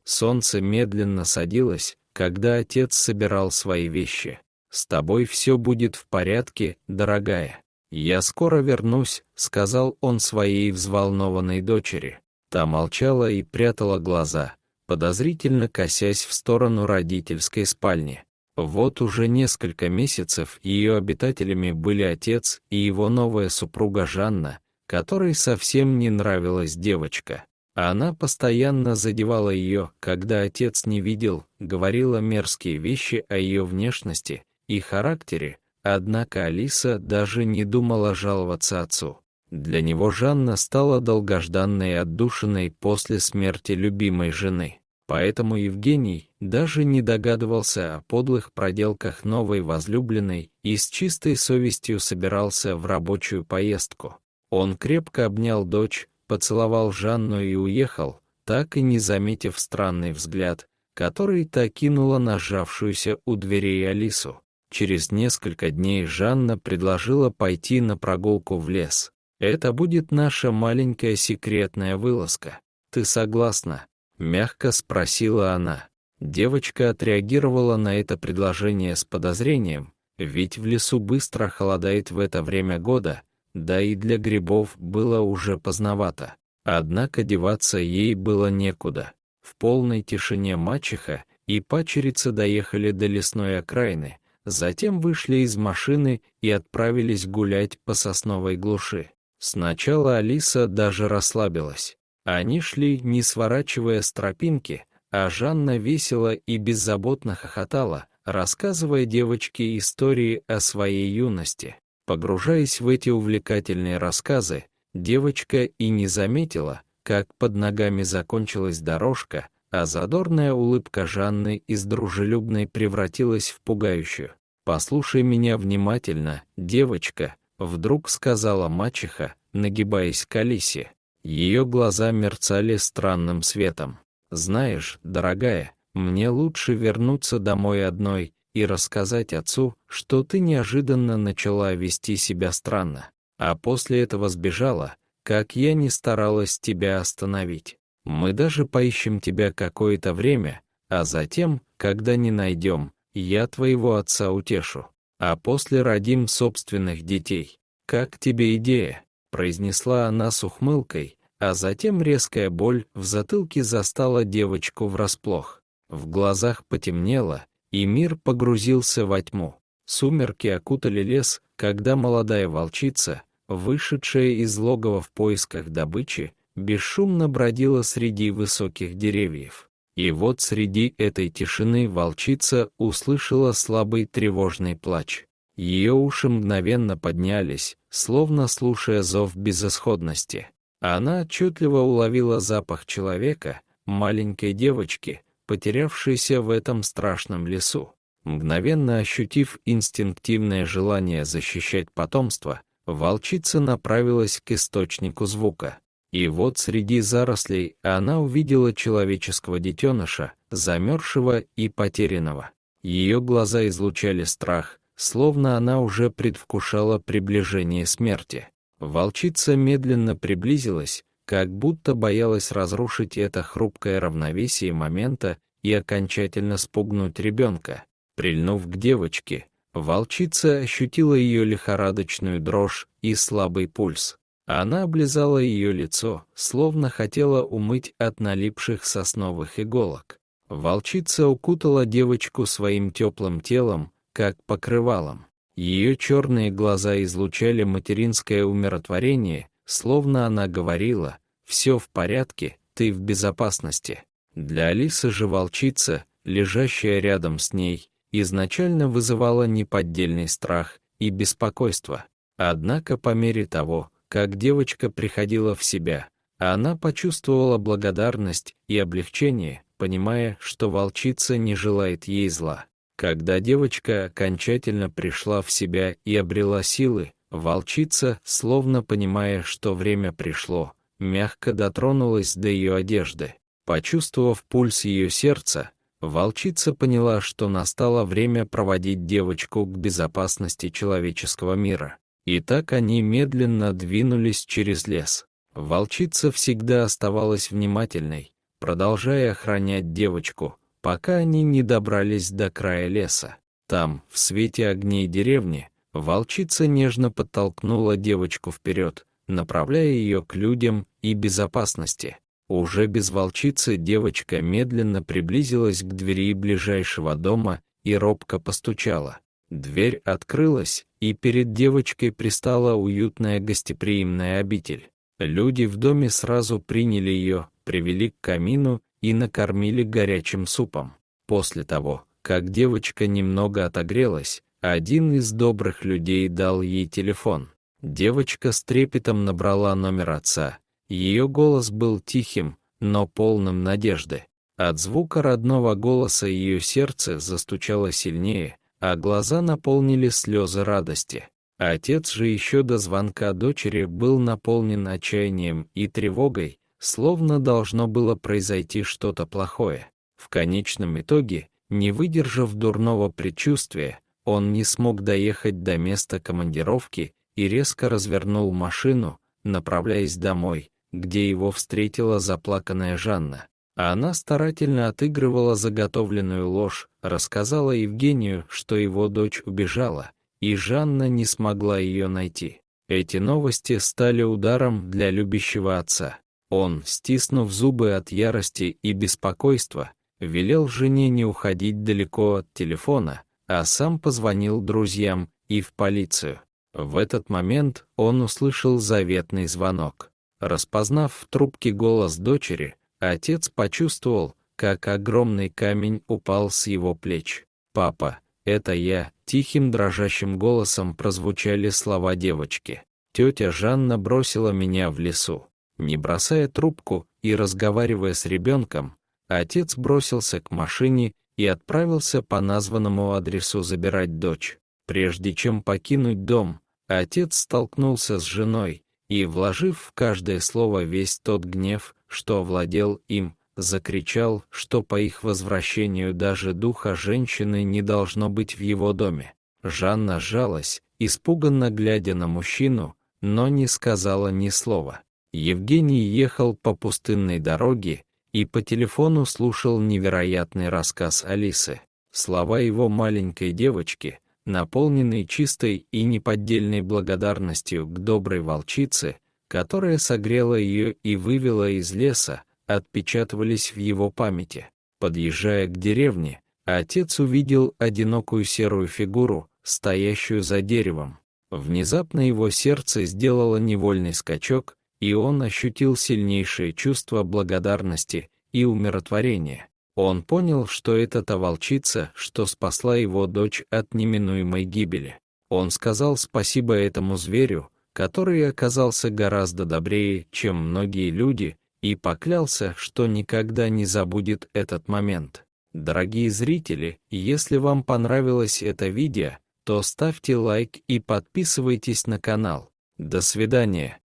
Солнце медленно садилось, когда отец собирал свои вещи. «С тобой все будет в порядке, дорогая. Я скоро вернусь», — сказал он своей взволнованной дочери. Та молчала и прятала глаза, подозрительно косясь в сторону родительской спальни. Вот уже несколько месяцев ее обитателями были отец и его новая супруга Жанна, которой совсем не нравилась девочка. Она постоянно задевала ее, когда отец не видел, говорила мерзкие вещи о ее внешности и характере, однако Алиса даже не думала жаловаться отцу. Для него Жанна стала долгожданной отдушиной после смерти любимой жены. Поэтому Евгений даже не догадывался о подлых проделках новой возлюбленной и с чистой совестью собирался в рабочую поездку. Он крепко обнял дочь, поцеловал Жанну и уехал, так и не заметив странный взгляд, который та кинула на сжавшуюся у дверей Алису. Через несколько дней Жанна предложила пойти на прогулку в лес. «Это будет наша маленькая секретная вылазка. Ты согласна?» — мягко спросила она. Девочка отреагировала на это предложение с подозрением, ведь в лесу быстро холодает в это время года, да и для грибов было уже поздновато. Однако деваться ей было некуда. В полной тишине мачеха и падчерица доехали до лесной окраины, затем вышли из машины и отправились гулять по сосновой глуши. Сначала Алиса даже расслабилась. Они шли, не сворачивая с тропинки, а Жанна весело и беззаботно хохотала, рассказывая девочке истории о своей юности. Погружаясь в эти увлекательные рассказы, девочка и не заметила, как под ногами закончилась дорожка, а задорная улыбка Жанны из дружелюбной превратилась в пугающую. «Послушай меня внимательно, девочка», — вдруг сказала мачеха, нагибаясь к Алисе. Ее глаза мерцали странным светом. «Знаешь, дорогая, мне лучше вернуться домой одной и рассказать отцу, что ты неожиданно начала вести себя странно, а после этого сбежала, как я не старалась тебя остановить. Мы даже поищем тебя какое-то время, а затем, когда не найдем, я твоего отца утешу, а после родим собственных детей. Как тебе идея?» — произнесла она с ухмылкой, а затем резкая боль в затылке застала девочку врасплох. В глазах потемнело, и мир погрузился во тьму. Сумерки окутали лес, когда молодая волчица, вышедшая из логова в поисках добычи, бесшумно бродила среди высоких деревьев. И вот среди этой тишины волчица услышала слабый тревожный плач. Ее уши мгновенно поднялись, словно слушая зов безысходности. Она отчетливо уловила запах человека, маленькой девочки, потерявшейся в этом страшном лесу. Мгновенно ощутив инстинктивное желание защищать потомство, волчица направилась к источнику звука. И вот среди зарослей она увидела человеческого детеныша, замерзшего и потерянного. Ее глаза излучали страх, словно она уже предвкушала приближение смерти. Волчица медленно приблизилась, как будто боялась разрушить это хрупкое равновесие момента и окончательно спугнуть ребенка. Прильнув к девочке, волчица ощутила ее лихорадочную дрожь и слабый пульс. Она облизала ее лицо, словно хотела умыть от налипших сосновых иголок. Волчица укутала девочку своим теплым телом, как покрывалом. Ее черные глаза излучали материнское умиротворение, словно она говорила: «Все в порядке, ты в безопасности». Для Алисы же волчица, лежащая рядом с ней, изначально вызывала неподдельный страх и беспокойство. Однако по мере того, как девочка приходила в себя, она почувствовала благодарность и облегчение, понимая, что волчица не желает ей зла. Когда девочка окончательно пришла в себя и обрела силы, волчица, словно понимая, что время пришло, мягко дотронулась до ее одежды. Почувствовав пульс ее сердца, волчица поняла, что настало время проводить девочку к безопасности человеческого мира. И так они медленно двинулись через лес. Волчица всегда оставалась внимательной, продолжая охранять девочку, пока они не добрались до края леса. Там, в свете огней деревни, волчица нежно подтолкнула девочку вперед, направляя ее к людям и безопасности. Уже без волчицы девочка медленно приблизилась к двери ближайшего дома и робко постучала. Дверь открылась, и перед девочкой пристала уютная гостеприимная обитель. Люди в доме сразу приняли ее, привели к камину и накормили горячим супом. После того, как девочка немного отогрелась, один из добрых людей дал ей телефон. Девочка с трепетом набрала номер отца. Ее голос был тихим, но полным надежды. От звука родного голоса ее сердце застучало сильнее, а глаза наполнили слезы радости. Отец же еще до звонка дочери был наполнен отчаянием и тревогой, словно должно было произойти что-то плохое. В конечном итоге, не выдержав дурного предчувствия, он не смог доехать до места командировки и резко развернул машину, направляясь домой, где его встретила заплаканная Жанна. Она старательно отыгрывала заготовленную ложь, рассказала Евгению, что его дочь убежала, и Жанна не смогла ее найти. Эти новости стали ударом для любящего отца. Он, стиснув зубы от ярости и беспокойства, велел жене не уходить далеко от телефона, а сам позвонил друзьям и в полицию. В этот момент он услышал заветный звонок. Распознав в трубке голос дочери, отец почувствовал, как огромный камень упал с его плеч. «Папа, это я», — тихим дрожащим голосом прозвучали слова девочки. «Тетя Жанна бросила меня в лесу». Не бросая трубку и разговаривая с ребенком, отец бросился к машине и отправился по названному адресу забирать дочь. Прежде чем покинуть дом, отец столкнулся с женой и, вложив в каждое слово весь тот гнев, что овладел им, закричал, что по их возвращению даже духа женщины не должно быть в его доме. Жанна сжалась, испуганно глядя на мужчину, но не сказала ни слова. Евгений ехал по пустынной дороге и по телефону слушал невероятный рассказ Алисы. Слова его маленькой девочки, наполненные чистой и неподдельной благодарностью к доброй волчице, которая согрела ее и вывела из леса, отпечатывались в его памяти. Подъезжая к деревне, отец увидел одинокую серую фигуру, стоящую за деревом. Внезапно его сердце сделало невольный скачок, и он ощутил сильнейшее чувство благодарности и умиротворения. Он понял, что это та волчица, что спасла его дочь от неминуемой гибели. Он сказал спасибо этому зверю, который оказался гораздо добрее, чем многие люди, и поклялся, что никогда не забудет этот момент. Дорогие зрители, если вам понравилось это видео, то ставьте лайк и подписывайтесь на канал. До свидания.